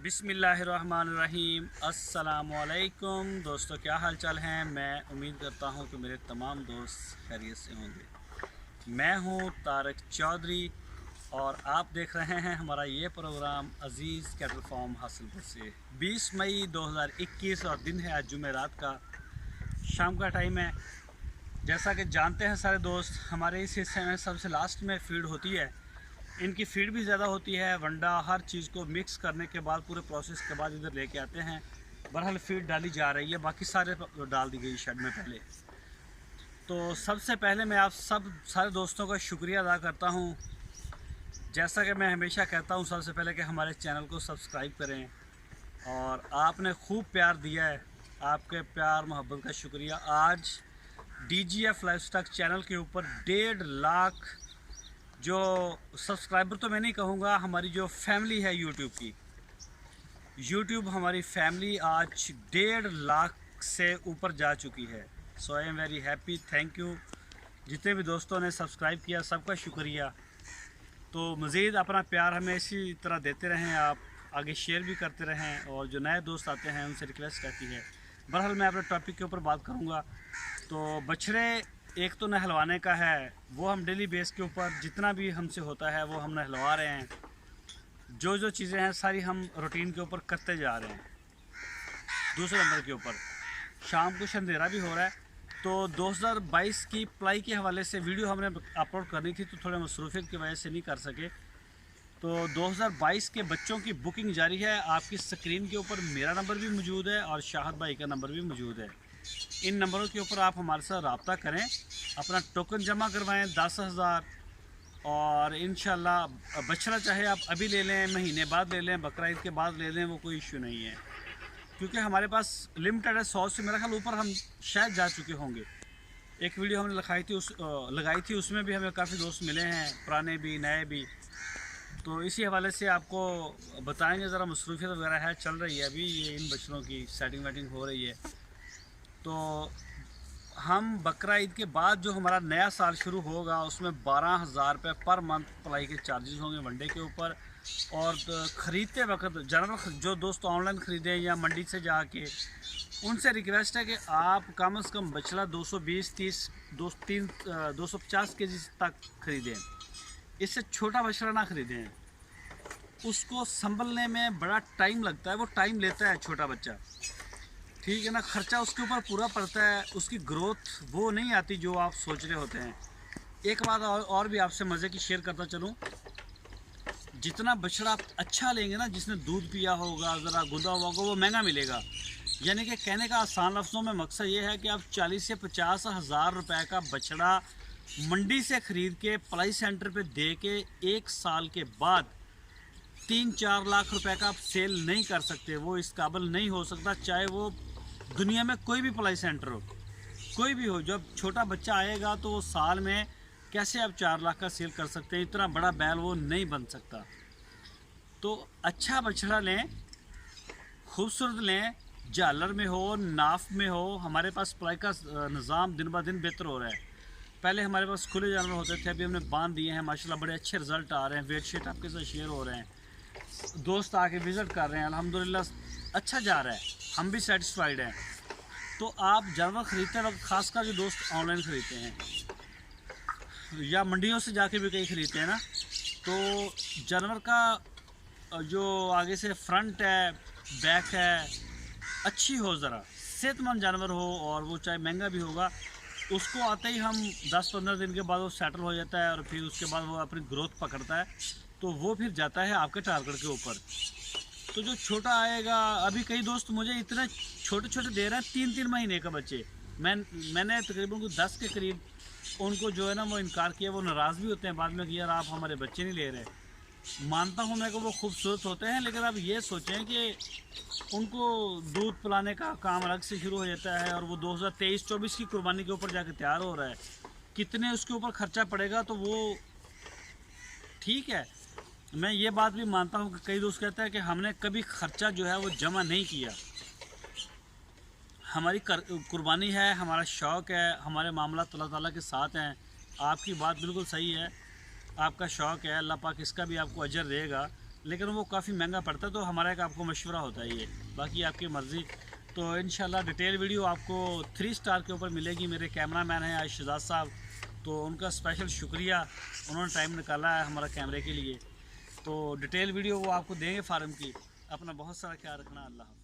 बिस्मिल्लाहिर्रहमानिर्रहीम। अस्सलामुअलैकुम दोस्तों, क्या हाल चाल हैं। मैं उम्मीद करता हूं कि मेरे तमाम दोस्त खैरियत से होंगे। मैं हूं तारक चौधरी और आप देख रहे हैं हमारा ये प्रोग्राम अज़ीज़ कैटल फार्म हासिलपुर से। 20 मई 2021 और दिन है आज जुमेरात का, शाम का टाइम है। जैसा कि जानते हैं सारे दोस्त, हमारे इस हिस्से में सबसे लास्ट में फीड होती है। इनकी फीड भी ज़्यादा होती है, वंडा हर चीज़ को मिक्स करने के बाद पूरे प्रोसेस के बाद इधर लेके आते हैं। बहरहाल फीड डाली जा रही है, बाकी सारे डाल दी गई शेड में पहले। तो सबसे पहले मैं आप सब सारे दोस्तों का शुक्रिया अदा करता हूँ। जैसा कि मैं हमेशा कहता हूँ, सबसे पहले कि हमारे चैनल को सब्सक्राइब करें, और आपने खूब प्यार दिया है। आपके प्यार मोहब्बत का शुक्रिया। आज DGF लाइफस्टाइल चैनल के ऊपर 1.5 लाख जो सब्सक्राइबर, तो मैं नहीं कहूँगा, हमारी जो फैमिली है यूट्यूब हमारी फैमिली आज 1.5 लाख से ऊपर जा चुकी है। So I am very happy, thank you. जितने भी दोस्तों ने सब्सक्राइब किया सबका शुक्रिया। तो मज़ीद अपना प्यार हमें इसी तरह देते रहें, आप आगे शेयर भी करते रहें, और जो नए दोस्त आते हैं उनसे रिक्वेस्ट रहती है। बहरहाल मैं अपने टॉपिक के ऊपर बात करूँगा। तो बछड़े एक तो नहलवाने का है, वो हम डेली बेस के ऊपर जितना भी हमसे होता है वो हम नहलवा रहे हैं। जो चीज़ें हैं सारी हम रूटीन के ऊपर करते जा रहे हैं। दूसरे नंबर के ऊपर शाम को अंधेरा भी हो रहा है, तो 2022 की पलाई के हवाले से वीडियो हमने अपलोड करनी थी, तो थोड़े मसरूफियत की वजह से नहीं कर सके। तो 2022 के बच्चों की बुकिंग जारी है। आपकी स्क्रीन के ऊपर मेरा नंबर भी मौजूद है और शाहद भाई का नंबर भी मौजूद है। इन नंबरों के ऊपर आप हमारे साथ रब्ता करें, अपना टोकन जमा करवाएं 10,000, और इंशाल्लाह बछड़ा चाहे आप अभी ले लें, महीने बाद ले लें, बकरा ईद के बाद ले लें, वो कोई इश्यू नहीं है। क्योंकि हमारे पास लिमिटेड है, 100 से मेरा ख्याल ऊपर हम शायद जा चुके होंगे। एक वीडियो हमने लगाई थी, उसमें भी हमें काफ़ी दोस्त मिले हैं, पुराने भी नए भी। तो इसी हवाले से आपको बताएंगे। ज़रा मसरूफियत वगैरह है, चल रही है अभी ये, इन बछड़ों की सेटिंग वेटिंग हो रही है। तो हम बकरा ईद के बाद जो हमारा नया साल शुरू होगा उसमें 12,000 रुपये पर मंथ पलाई के चार्जेस होंगे वनडे के ऊपर। और ख़रीदते वक्त जानवर जो दोस्त ऑनलाइन ख़रीदें या मंडी से जाके, उनसे रिक्वेस्ट है कि आप कम से कम बछड़ा 220-30 250 kg तक ख़रीदें। इससे छोटा बछड़ा ना ख़रीदें, उसको संभलने में बड़ा टाइम लगता है, वो टाइम लेता है छोटा बच्चा, ठीक है ना। ख़र्चा उसके ऊपर पूरा पड़ता है, उसकी ग्रोथ वो नहीं आती जो आप सोच रहे होते हैं। एक बात और भी आपसे मज़े की शेयर करता चलूँ, जितना बछड़ा आप अच्छा लेंगे ना, जिसने दूध पिया होगा, ज़रा गुदा हुआ होगा, वो महंगा मिलेगा। यानी कि कहने का आसान लफ्ज़ों में मकसद ये है कि आप 40 से 50 हज़ार रुपये का बछड़ा मंडी से ख़रीद के पलाई सेंटर पे दे के 1 साल के बाद 3-4 लाख रुपए का आप सेल नहीं कर सकते। वो इस काबिल नहीं हो सकता, चाहे वो दुनिया में कोई भी पलाई सेंटर हो, कोई भी हो। जब छोटा बच्चा आएगा तो वो साल में कैसे आप 4 लाख का सेल कर सकते हैं, इतना बड़ा बैल वो नहीं बन सकता। तो अच्छा बछड़ा लें, खूबसूरत लें, जालर में हो, नाफ में हो। हमारे पास पलाई का निज़ाम दिन ब दिन बेहतर हो रहा है। पहले हमारे पास खुले जानवर होते थे, अभी हमने बांध दिए हैं, माशाल्लाह बड़े अच्छे रिज़ल्ट आ रहे हैं। वेट शीट आपके साथ शेयर हो रहे हैं, दोस्त आके विज़िट कर रहे हैं, अल्हम्दुलिल्लाह अच्छा जा रहा है, हम भी सेटिस्फाइड हैं। तो आप जानवर ख़रीदते वक्त, ख़ासकर जो दोस्त ऑनलाइन ख़रीदते हैं या मंडियों से जाके भी कहीं ख़रीदते हैं ना, तो जानवर का जो आगे से फ्रंट है, बैक है, अच्छी हो, ज़रा सेहतमंद जानवर हो, और वो चाहे महंगा भी होगा, उसको आते ही हम 10-15 दिन के बाद वो सेटल हो जाता है, और फिर उसके बाद वो अपनी ग्रोथ पकड़ता है, तो वो फिर जाता है आपके टारगेट के ऊपर। तो जो छोटा आएगा, अभी कई दोस्त मुझे इतने छोटे छोटे दे रहे हैं, 3-3 महीने का बच्चे। मैंने तकरीबन को 10 के करीब उनको जो है ना वो इनकार किया। वो नाराज़ भी होते हैं बाद में कि यार आप हमारे बच्चे नहीं ले रहे। मानता हूँ मैं कि वो खूबसूरत होते हैं, लेकिन आप ये सोचें कि उनको दूध पिलाने का काम अलग से शुरू हो जाता है, और वो 2023-24 की कुर्बानी के ऊपर जाके तैयार हो रहा है। कितने उसके ऊपर ख़र्चा पड़ेगा, तो वो ठीक है। मैं ये बात भी मानता हूँ कि कई दोस्त कहते हैं कि हमने कभी ख़र्चा जो है वो जमा नहीं किया। हमारी कुर्बानी है, हमारा शौक़ है, हमारे मामला अल्लाह ताला के साथ हैं। आपकी बात बिल्कुल सही है, आपका शौक़ है, अल्लाह पाक इसका भी आपको अजर देगा। लेकिन वो काफ़ी महंगा पड़ता है। तो हमारा एक आपको मशवरा होता है ये, बाकी आपकी मर्ज़ी। तो इंशाल्लाह डिटेल वीडियो आपको 3 स्टार के ऊपर मिलेगी। मेरे कैमरामैन हैं आज शहजाद साहब, तो उनका स्पेशल शुक्रिया, उन्होंने टाइम निकाला है हमारा कैमरे के लिए। तो डिटेल वीडियो वो आपको देंगे फार्म की। अपना बहुत सारा ख्याल रखना। अल्लाह हाफ़िज़।